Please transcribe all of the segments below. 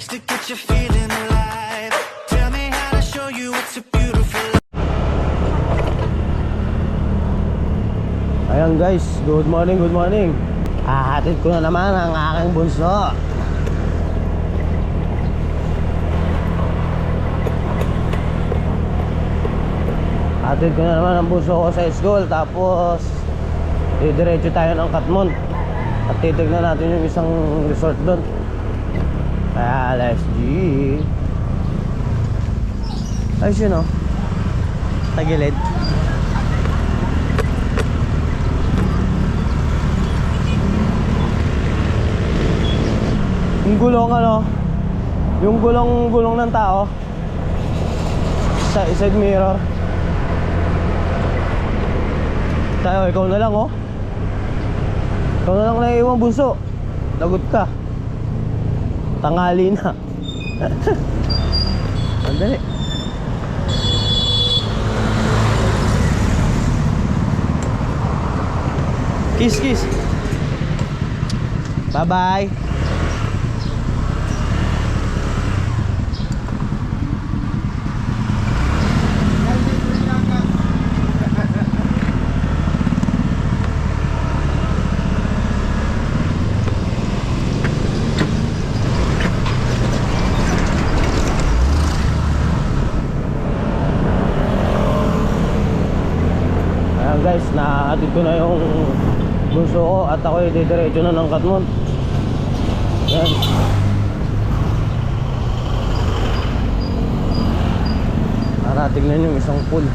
lyrics to get you feeling alive. Tell me how to show you it's a beautiful life. Ayan guys, good morning, good morning. Hahatid ko na naman ang aking bunso. Hatid ko na naman ang bunso ko sa school. Tapos didiretso tayo ng Katmon at titignan natin yung isang resort doon. Kaya let's G. Ayos yun o, tagilid. Yung gulong ano, yung gulong ng tao sa side mirror. Tayo, ikaw na lang oh. Ikaw na lang naiiwang bunso. Lagot ka. Tanghali na. Andali. Kiss, kiss. Bye bye. Guys, nahatid ko na yung bunso ko at ako'y didiretso na ng Katmon. Yan. Para tignan yung isang pool.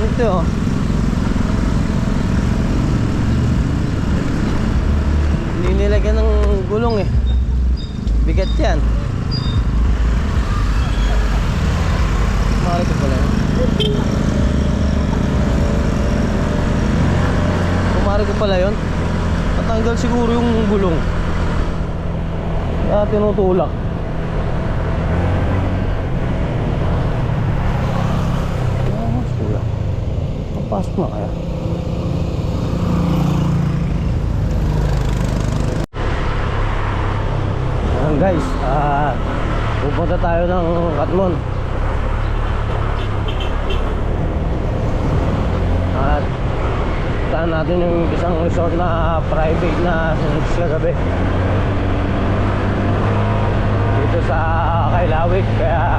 Ito oh. Hindi nilagyan ng gulong eh. Bigat yan. Kumari ko pala yun. Kumari ko pala yun. Natanggal siguro yung gulong. Kaya tinutulak. Tulak. Papasok na kaya. Ayan guys, pupunta tayo ng Katmon. At saan natin yung isang resort na private na kagabi dito sa Kailawit. Kaya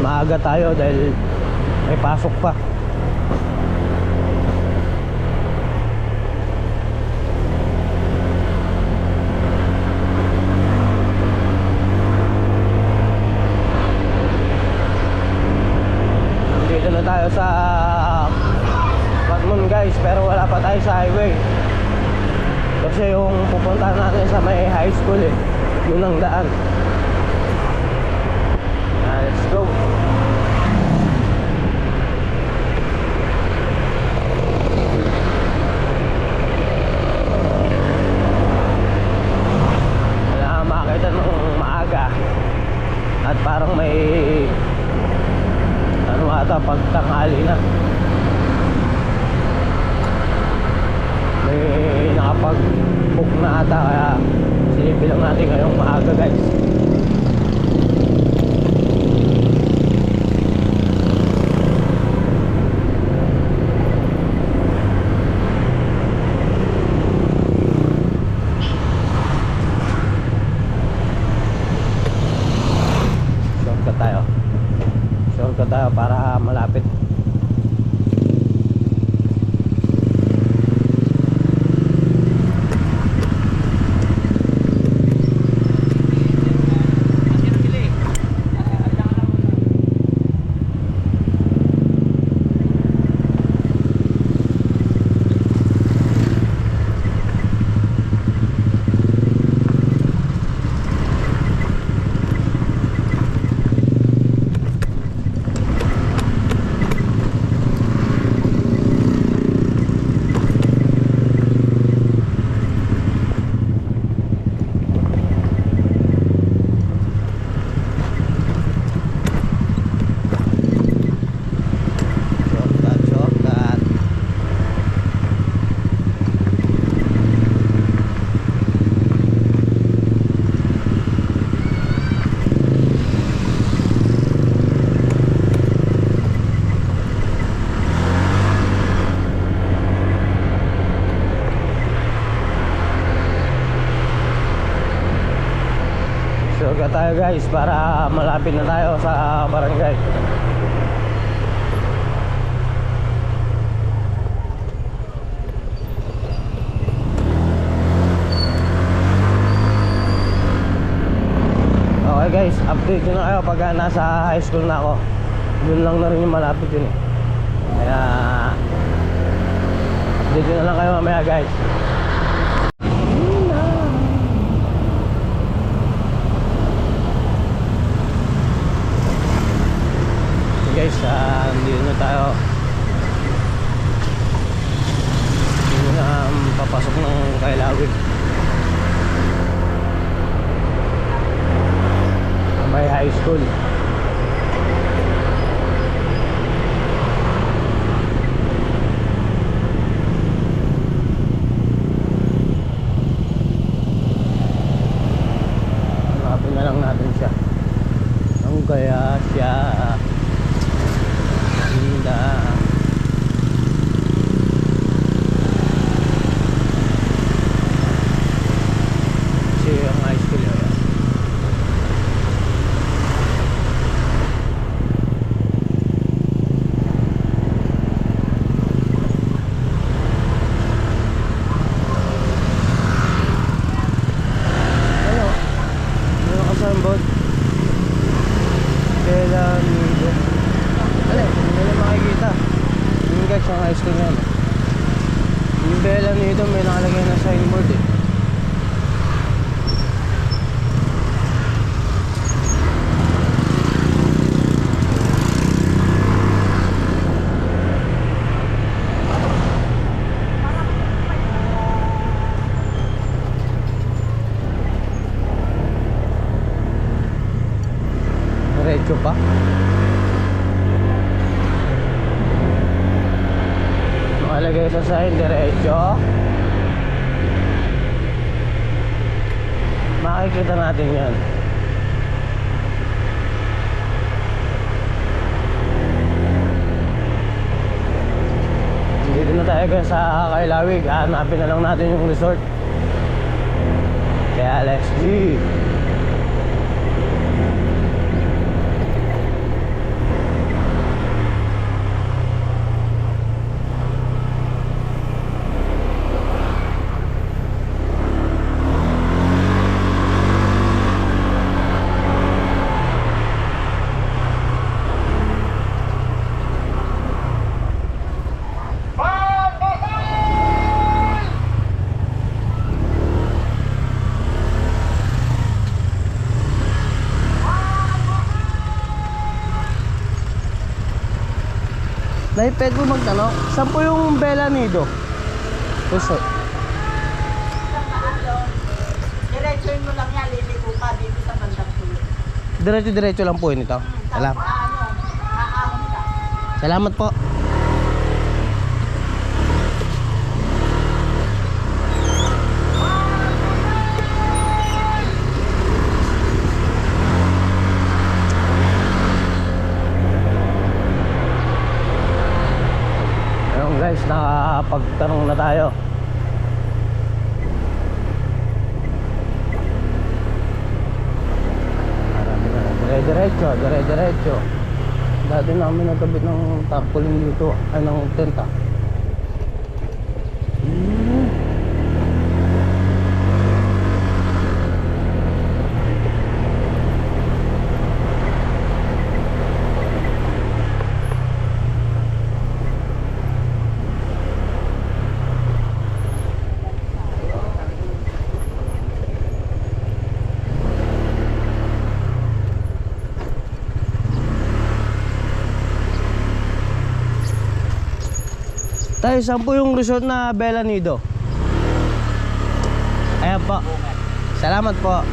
maaga tayo dahil may pasok pa. Tayo sa Katmon guys, pero wala pa tayo sa highway kasi yung pupuntahan natin sa may high school eh, yun ang daan. Let's go. Wala makakita ng maaga at parang may ano ata pagtanghali na, may nakapag-book na ata. Kaya silipin lang natin ngayong maaga guys. Shortcut tayo para malapit. tayo guys para malapit na tayo sa barangay. Okay guys, update nyo na kayo pag nasa high school na ako. Doon lang na rin yung malapit yun eh. Kaya update nyo na lang kayo mamaya guys. Guys, dito na tayo. Dito na papasok ng Kailawig. May high school. Hanapin na lang natin siya. Ang kaya siya Linda. Kasi yung high school yun. Ano? Ano nakasambot? Bella Nido. Alay, hindi na makikita. Yung guys, yung high school na yun. Yung Bella Nido may nakalagay na signboard eh. Diretso pa. Nakalagay sa sign, diretso. Makikita natin yan. Dito na tayo guys sa Kailawig. Hanapin na lang natin yung resort. Kaya let's go. Nay, pwede mo magtanong, saan po yung Bella Nido? Resort. Diretsoin mo lang yan, liliko pa dito sa bandang tulo. Diretso-diretso lang po yun ito. Salamat. Aahon ka. Salamat po. Ayun guys, nakapagtanong na tayo. Dire-diretso. Dati namin nagkabit ng tarpaulin dito, ay ng tenta. Tayo, saan po yung resort na Bella Nido? Ayan po. Salamat po.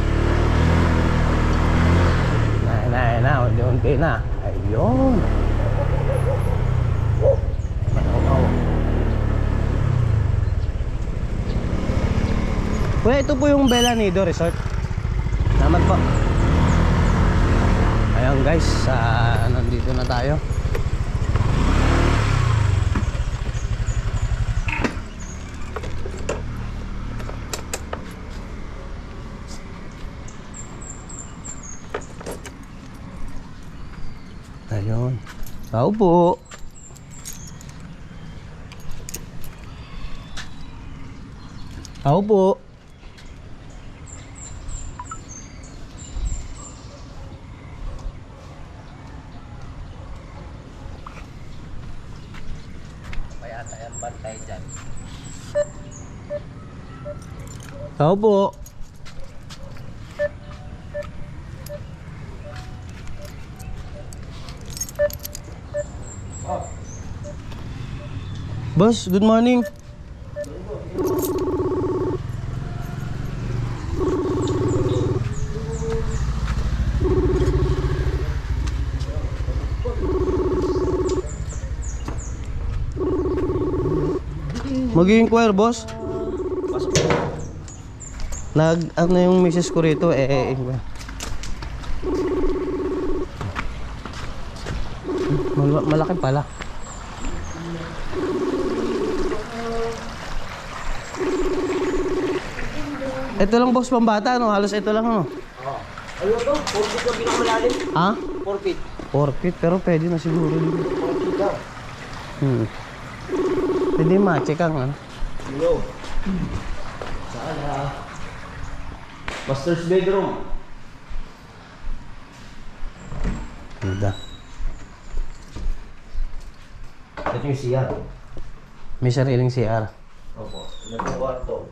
Na, unti-unti na. Ayun. Kuya, ito po yung Bella Nido Resort. Salamat po. Ayun guys, nandito na tayo. Tao po. Tao po. Kaya tayong bantay dyan. Tao po. Boss, good morning. Mag-i-inquire, boss. Ano yung misis ko rito, malaki pala. Ito lang, boss, pambata, no? Halos ito lang, no? Ano to? 4 feet ang pinakamalalim. Ha? 4 feet. 4 feet, pero pwede na siguro. 4 feet daw. Pwede ma-check ang, ano? Hello. Saan ha? Master's bedroom. Ganda. Ito yung CR. May sariling CR. Opo. Ito yung kwarto.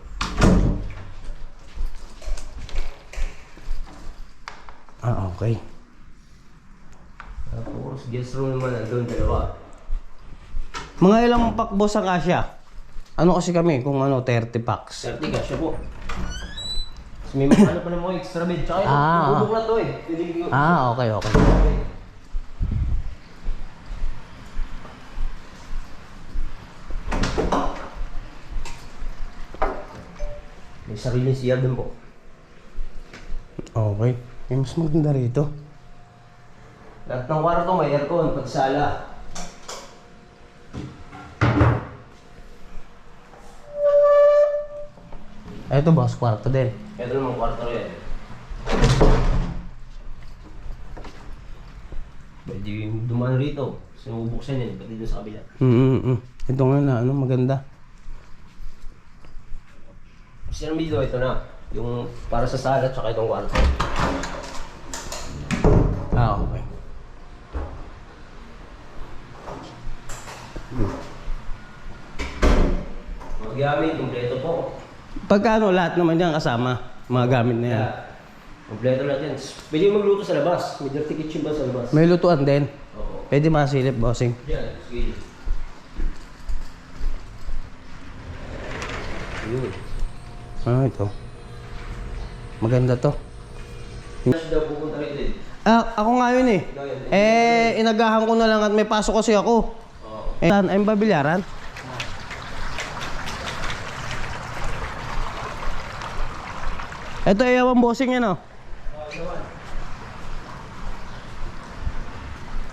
Ah, okay. Tapos guest room naman nandun, dalawa. Mga ilang pack, boss, ang kasya? Ano kasi kami, kung ano, 30 packs. 30 ka siya po. Tapos may mga ano pa naman extra bed. Tsaka yung bubong na to eh. Ah, okay, okay. May sariling CR din po. Okay. Eh, mas maganda rito. Lahat ng kwarto may aircon, pagsala. Ito, boss, kwarto din. Ito naman kwarto rin. Pwede yung dumaan rito. Sinubuksan yan, pati doon sa kabila. Ito nga na, ano, maganda. Kasi ang video, ito na. Yung para sa sala, tsaka itong kwarto. Ah, okay. Mga gamit, kompleto po. Pagkano lahat naman yan kasama, mga gamit na yan? Kompleto lahat yan. Pwede yung magluto sa labas. May dirty kitchen ba sa labas? May lutuan din. Oo. Pwede masilip, bossing. Diyan, sige. Yun. Ano ito? Maganda to. Mas daw pupunta rin din. Ah, ako nga yun eh. Inagahan ko na lang at may pasok kasi ako. Oo. Saan? Ay, babilyaran? Ito ay yung bossing yan, oh.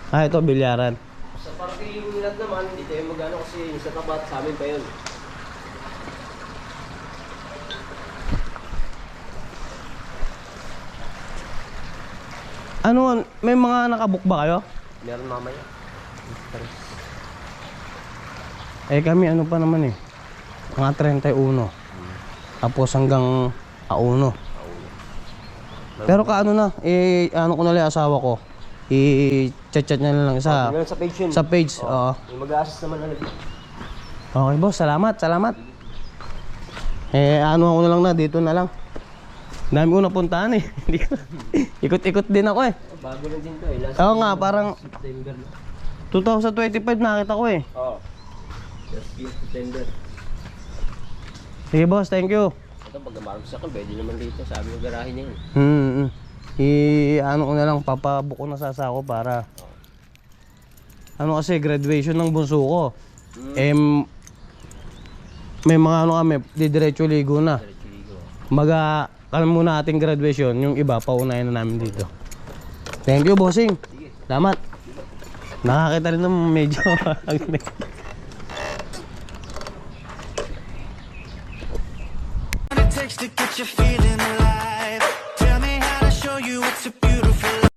Ah, ito, bilyaran. Sa parking lot naman, hindi tayo mag-ano kasi yung sa tapat sa amin pa yun. Ano, may mga nakabook ba kayo? Meron mamaya. Eh kami ano pa naman eh. Mga 31. Tapos hanggang A1. Pero kaano na, ano ko na lang asawa ko. I-chat na lang sa Meron sa page yun. sa page. Oo. May mag-assist naman na nag- Okay, boss, salamat. Ano ako na lang na dito na lang. Dami ko napuntahan eh. Hindi ko. Ikot-ikot din ako eh. Bago lang din to eh. Last Oo nga, parang September. 2025 nakita ko eh. Oo. Last year, September. Sige boss, thank you. Ito, pag namarap sa akin, pwede naman dito. Sabi ko, garahe niya yun. Ano ko na lang, papabuko na sa sako para ano kasi graduation ng bunso ko. May mga ano kami, didiretso ligo na. Maga, alam muna ating graduation, yung iba paunahin na namin dito. Thank you, bossing. Salamat. Nakakita rin naman medyo What it takes to get you feeling alive.